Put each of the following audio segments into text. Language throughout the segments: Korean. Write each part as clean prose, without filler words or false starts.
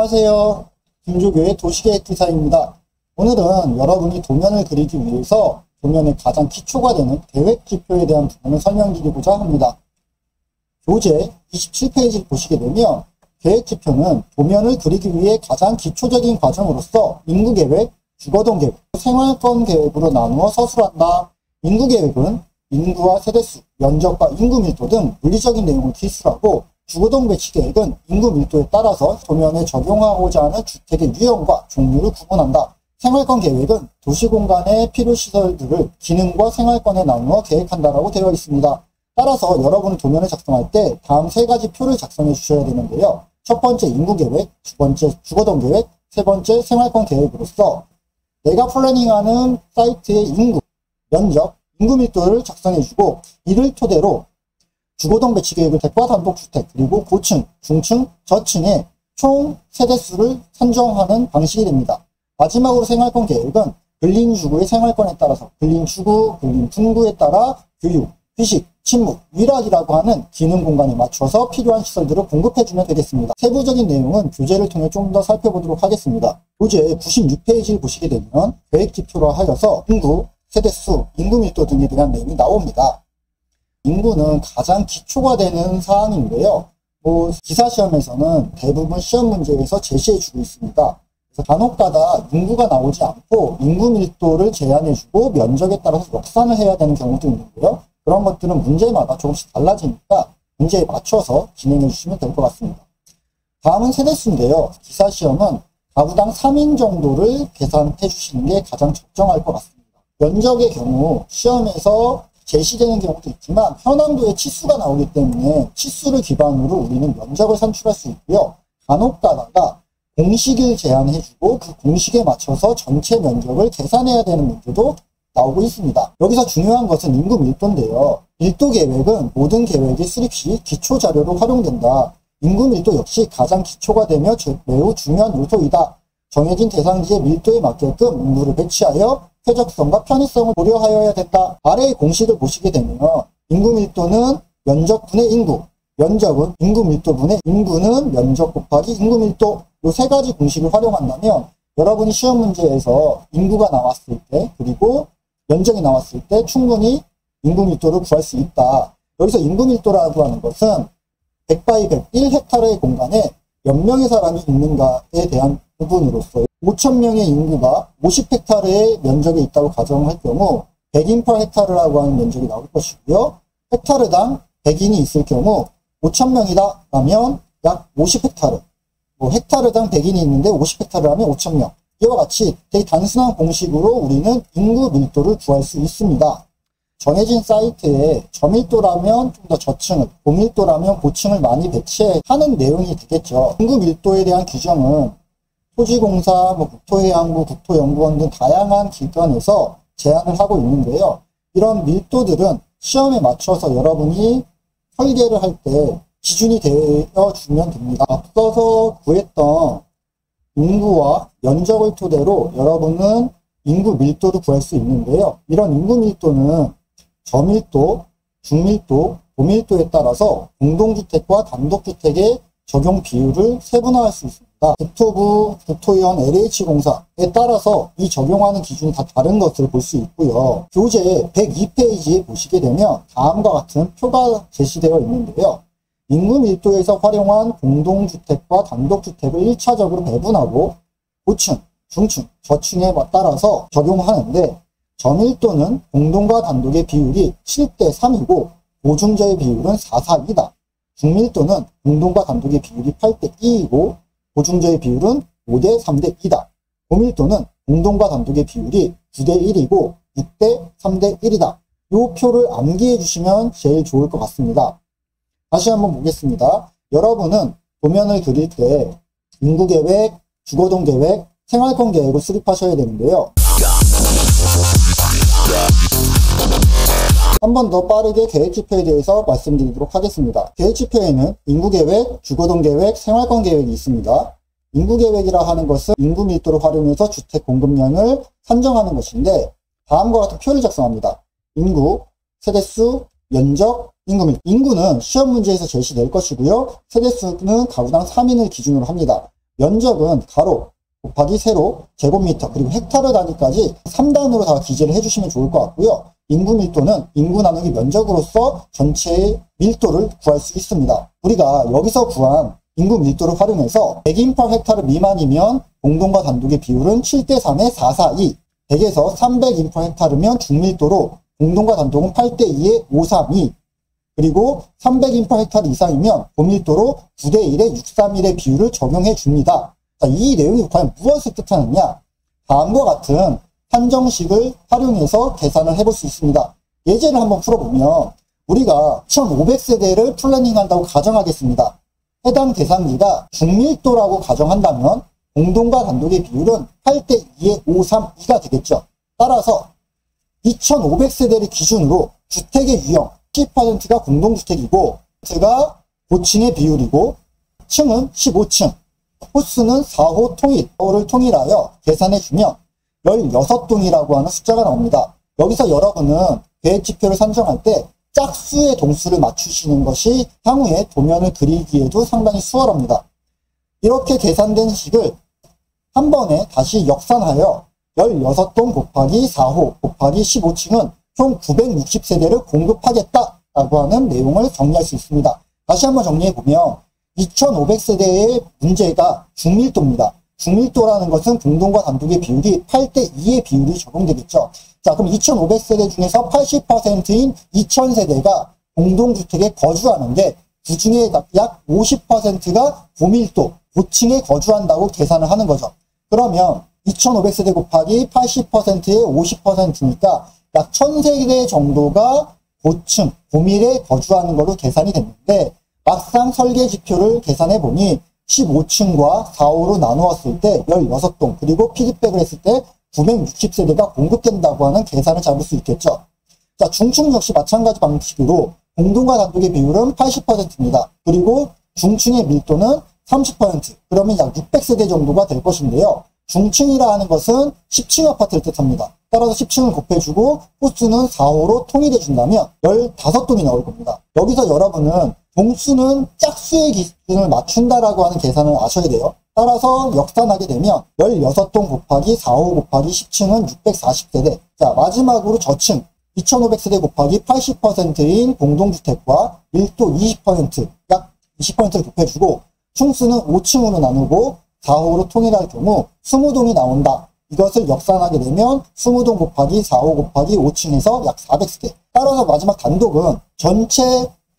안녕하세요. 김조교의 도시계획 기사입니다. 오늘은 여러분이 도면을 그리기 위해서 도면의 가장 기초가 되는 계획지표에 대한 부분을 설명드리고자 합니다. 교재 27페이지를 보시게 되면 계획지표는 도면을 그리기 위해 가장 기초적인 과정으로서 인구계획, 주거동계획, 생활권계획으로 나누어 서술한다. 인구계획은 인구와 세대수, 면적과 인구 밀도 등 물리적인 내용을 기술하고, 주거동 배치 계획은 인구 밀도에 따라서 도면에 적용하고자 하는 주택의 유형과 종류를 구분한다. 생활권 계획은 도시공간의 필요시설들을 기능과 생활권에 나누어 계획한다라고 되어 있습니다. 따라서 여러분은 도면을 작성할 때 다음 세 가지 표를 작성해 주셔야 되는데요. 첫 번째 인구 계획, 두 번째 주거동 계획, 세 번째 생활권 계획으로서 내가 플래닝하는 사이트의 인구, 면적, 인구 밀도를 작성해 주고, 이를 토대로 주거동 배치 계획을 대과 단독주택, 그리고 고층, 중층, 저층의 총 세대수를 산정하는 방식이 됩니다. 마지막으로 생활권 계획은 근린주구의 생활권에 따라서 근린주구, 근린분구에 따라 교육, 휴식, 침묵, 위락이라고 하는 기능 공간에 맞춰서 필요한 시설들을 공급해주면 되겠습니다. 세부적인 내용은 교재를 통해 좀 더 살펴보도록 하겠습니다. 교재 96페이지를 보시게 되면 계획지표로 하여서 인구, 세대수, 인구 밀도 등에 대한 내용이 나옵니다. 인구는 가장 기초가 되는 사항인데요. 기사시험에서는 대부분 시험 문제에서 제시해주고 있습니다. 그래서 간혹가다 인구가 나오지 않고 인구 밀도를 제한해주고 면적에 따라서 역산을 해야 되는 경우도 있는데요. 그런 것들은 문제마다 조금씩 달라지니까 문제에 맞춰서 진행해 주시면 될 것 같습니다. 다음은 세대수인데요. 기사시험은 가구당 3인 정도를 계산해 주시는 게 가장 적정할 것 같습니다. 면적의 경우 시험에서 제시되는 경우도 있지만 현황도의 치수가 나오기 때문에 치수를 기반으로 우리는 면적을 산출할 수 있고요. 간혹 가다가 공식을 제안해주고 그 공식에 맞춰서 전체 면적을 계산해야 되는 문제도 나오고 있습니다. 여기서 중요한 것은 인구 밀도인데요. 밀도 계획은 모든 계획의 수립 시 기초 자료로 활용된다. 인구 밀도 역시 가장 기초가 되며 매우 중요한 요소이다. 정해진 대상지의 밀도에 맞게끔 인구를 배치하여 쾌적성과 편의성을 고려하여야 된다. 아래의 공식을 보시게 되면 인구 밀도는 면적분의 인구, 면적은 인구 밀도분의 인구는 면적 곱하기 인구 밀도, 이 세 가지 공식을 활용한다면 여러분이 시험 문제에서 인구가 나왔을 때 그리고 면적이 나왔을 때 충분히 인구 밀도를 구할 수 있다. 여기서 인구 밀도라고 하는 것은 100x 101헥타르의 공간에 몇 명의 사람이 있는가에 대한 부분으로서 5,000명의 인구가 50헥타르의 면적이 있다고 가정할 경우 100인퍼헥타르라고 하는 면적이 나올 것이고요. 헥타르당 100인이 있을 경우 5,000명이다 라면 약 50헥타르, 헥타르당 100인이 있는데 50헥타르라면 5,000명. 이와 같이 되게 단순한 공식으로 우리는 인구 밀도를 구할 수 있습니다. 정해진 사이트에 저밀도라면 좀 더 저층을, 고밀도라면 고층을 많이 배치하는 내용이 되겠죠. 인구 밀도에 대한 규정은 토지공사, 국토해양부, 국토연구원 등 다양한 기관에서 제안을 하고 있는데요. 이런 밀도들은 시험에 맞춰서 여러분이 설계를 할 때 기준이 되어주면 됩니다. 앞서서 구했던 인구와 면적을 토대로 여러분은 인구 밀도를 구할 수 있는데요. 이런 인구 밀도는 저밀도, 중밀도, 고밀도에 따라서 공동주택과 단독주택의 적용 비율을 세분화할 수 있습니다. 국토부, 국토위원, LH공사에 따라서 이 적용하는 기준이 다 다른 것을 볼 수 있고요. 교재 102페이지에 보시게 되면 다음과 같은 표가 제시되어 있는데요. 인구 밀도에서 활용한 공동주택과 단독주택을 1차적으로 배분하고 고층, 중층, 저층에 따라서 적용하는데, 저밀도는 공동과 단독의 비율이 7:3이고 보증자의 비율은 4:4이다. 중밀도는 공동과 단독의 비율이 8:2이고 보증자의 비율은 5:3:2다. 고밀도는 공동과 단독의 비율이 9:1이고 6:3:1이다. 이 표를 암기해 주시면 제일 좋을 것 같습니다. 다시 한번 보겠습니다. 여러분은 도면을 그릴 때 인구계획, 주거동계획, 생활권 계획을 수립하셔야 되는데요. 한 번 더 빠르게 계획지표에 대해서 말씀드리도록 하겠습니다. 계획지표에는 인구계획, 주거동계획, 생활권 계획이 있습니다. 인구계획이라 하는 것은 인구 밀도를 활용해서 주택 공급량을 산정하는 것인데, 다음과 같은 표를 작성합니다. 인구, 세대수, 면적, 인구 밀도. 인구는 시험 문제에서 제시될 것이고요. 세대수는 가구당 3인을 기준으로 합니다. 면적은 가로 곱하기 세로 제곱미터 그리고 헥타르 단위까지 3단으로 다 기재를 해주시면 좋을 것 같고요. 인구 밀도는 인구 나누기 면적으로서 전체의 밀도를 구할 수 있습니다. 우리가 여기서 구한 인구 밀도를 활용해서 100인파 헥타르 미만이면 공동과 단독의 비율은 7대3에 442, 100에서 300인파 헥타르면 중밀도로 공동과 단독은 8대2에 532, 그리고 300인파 헥타르 이상이면 고밀도로 9대1에 631의 비율을 적용해 줍니다. 자, 이 내용이 과연 무엇을 뜻하느냐? 다음과 같은 한정식을 활용해서 계산을 해볼 수 있습니다. 예제를 한번 풀어보면 우리가 1500세대를 플래닝한다고 가정하겠습니다. 해당 대상지가 중밀도라고 가정한다면 공동과 단독의 비율은 8대2에 532가 되겠죠. 따라서 2500세대를 기준으로 주택의 유형 10%가 공동주택이고 가 고층의 비율이고 층은 15층, 호수는 4호 통일, 4호를 통일하여 계산해주면 16동이라고 하는 숫자가 나옵니다. 여기서 여러분은 계획지표를 선정할 때 짝수의 동수를 맞추시는 것이 향후에 도면을 그리기에도 상당히 수월합니다. 이렇게 계산된 식을 한 번에 다시 역산하여 16동 곱하기 4호 곱하기 15층은 총 960세대를 공급하겠다라고 하는 내용을 정리할 수 있습니다. 다시 한번 정리해보면 2500세대의 문제가 중밀도입니다. 중밀도라는 것은 공동과 단독의 비율이 8대2의 비율이 적용되겠죠. 자, 그럼 2500세대 중에서 80%인 2000세대가 공동주택에 거주하는데 그 중에 약 50%가 고밀도, 고층에 거주한다고 계산을 하는 거죠. 그러면 2500세대 곱하기 80%의 50%니까 약 1000세대 정도가 고층, 고밀에 거주하는 걸로 계산이 됐는데 막상 설계 지표를 계산해 보니 15층과 4호로 나누었을 때 16동 그리고 피드백을 했을 때 960세대가 공급된다고 하는 계산을 잡을 수 있겠죠. 자, 중층 역시 마찬가지 방식으로 공동과 단독의 비율은 80%입니다. 그리고 중층의 밀도는 30%, 그러면 약 600세대 정도가 될 것인데요. 중층이라 하는 것은 10층 아파트를 뜻합니다. 따라서 10층을 곱해주고 호수는 4호로 통일해 준다면 15동이 나올 겁니다. 여기서 여러분은 동수는 짝수의 기준을 맞춘다라고 하는 계산을 아셔야 돼요. 따라서 역산하게 되면 16동 곱하기 4호 곱하기 10층은 640세대. 자, 마지막으로 저층 2500세대 곱하기 80%인 공동주택과 밀도 20%, 약 20%를 곱해주고 층수는 5층으로 나누고 4호로 통일할 경우 20동이 나온다. 이것을 역산하게 되면 20동 곱하기 4호 곱하기 5층에서 약 400세대. 따라서 마지막 단독은 전체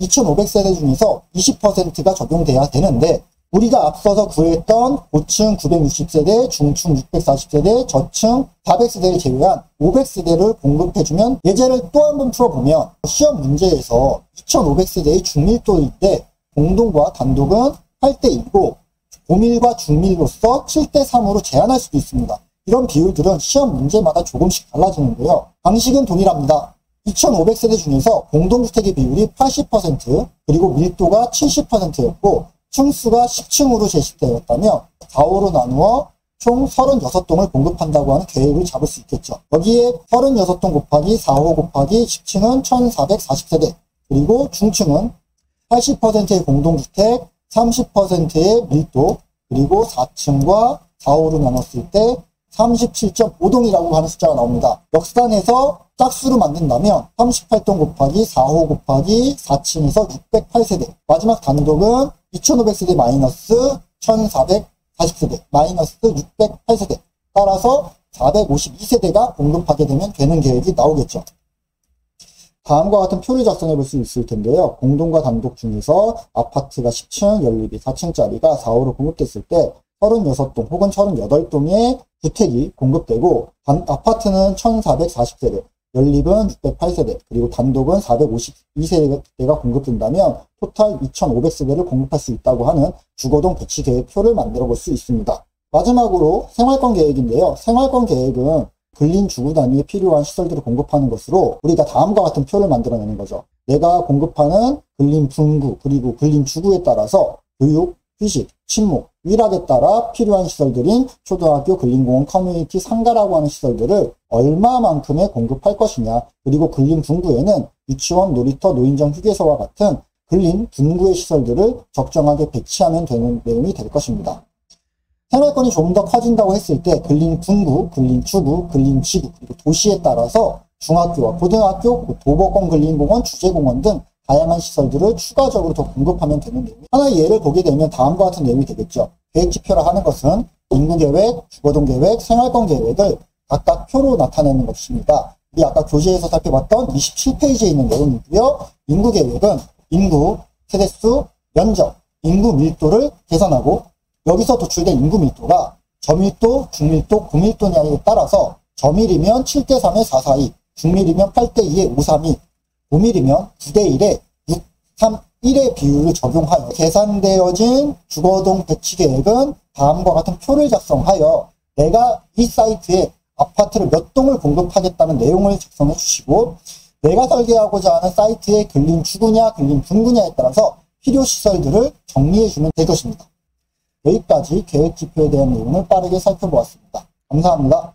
2500세대 중에서 20%가 적용돼야 되는데 우리가 앞서서 구했던 고층 960세대, 중층 640세대, 저층 400세대를 제외한 500세대를 공급해주면 예제를 또 한 번 풀어보면 시험 문제에서 2500세대의 중밀도일 때 공동과 단독은 8대2고 고밀과 중밀로서 7대3으로 제한할 수도 있습니다. 이런 비율들은 시험 문제마다 조금씩 달라지는데요. 방식은 동일합니다. 2500세대 중에서 공동주택의 비율이 80% 그리고 밀도가 70%였고 층수가 10층으로 제시되었다면 4호로 나누어 총 36동을 공급한다고 하는 계획을 잡을 수 있겠죠. 여기에 36동 곱하기 4호 곱하기 10층은 1440세대 그리고 중층은 80%의 공동주택 30%의 밀도 그리고 4층과 4호로 나눴을 때 37.5동이라고 하는 숫자가 나옵니다. 역산해서 짝수로 만든다면 38동 곱하기 4호 곱하기 4층에서 608세대 마지막 단독은 2500세대 마이너스 1440세대 마이너스 608세대 따라서 452세대가 공급하게 되면 되는 계획이 나오겠죠. 다음과 같은 표를 작성해 볼 수 있을 텐데요. 공동과 단독 중에서 아파트가 10층, 연립이 4층짜리가 4호로 공급됐을 때 36동 혹은 38동의 주택이 공급되고 아파트는 1440세대, 연립은 608세대, 그리고 단독은 452세대가 공급된다면 토탈 2500세대를 공급할 수 있다고 하는 주거동 배치 계획표를 만들어 볼 수 있습니다. 마지막으로 생활권 계획인데요. 생활권 계획은 근린 주거 단위에 필요한 시설들을 공급하는 것으로 우리가 다음과 같은 표를 만들어내는 거죠. 내가 공급하는 근린 분구 그리고 근린 주구에 따라서 교육, 휴식, 친목, 위락에 따라 필요한 시설들인 초등학교, 근린공원, 커뮤니티, 상가라고 하는 시설들을 얼마만큼의 공급할 것이냐, 그리고 근린 분구에는 유치원, 놀이터, 노인정, 휴게소와 같은 근린 분구의 시설들을 적정하게 배치하면 되는 내용이 될 것입니다. 생활권이 조금 더 커진다고 했을 때 근린 군구, 근린 주구, 근린 지구, 그리고 도시에 따라서 중학교와 고등학교, 도보권, 근린공원, 주제공원 등 다양한 시설들을 추가적으로 더 공급하면 되는데요. 하나의 예를 보게 되면 다음과 같은 내용이 되겠죠. 계획지표라 하는 것은 인구계획, 주거동계획, 생활권계획을 각각 표로 나타내는 것입니다. 우리 아까 교재에서 살펴봤던 27페이지에 있는 내용이고요. 인구계획은 인구, 세대수, 면적, 인구 밀도를 계산하고 여기서 도출된 인구 밀도가 저밀도, 중밀도, 고밀도냐에 따라서 저밀이면 7대3에 442, 중밀이면 8대2에 532, 고밀이면 9대1에 6, 3, 1의 비율을 적용하여 계산되어진 주거동 배치 계획은 다음과 같은 표를 작성하여 내가 이 사이트에 아파트를 몇 동을 공급하겠다는 내용을 작성해 주시고 내가 설계하고자 하는 사이트의 근린 주구냐 근린 분구냐에 따라서 필요 시설들을 정리해 주면 될 것입니다. 여기까지 계획지표에 대한 내용을 빠르게 살펴보았습니다. 감사합니다.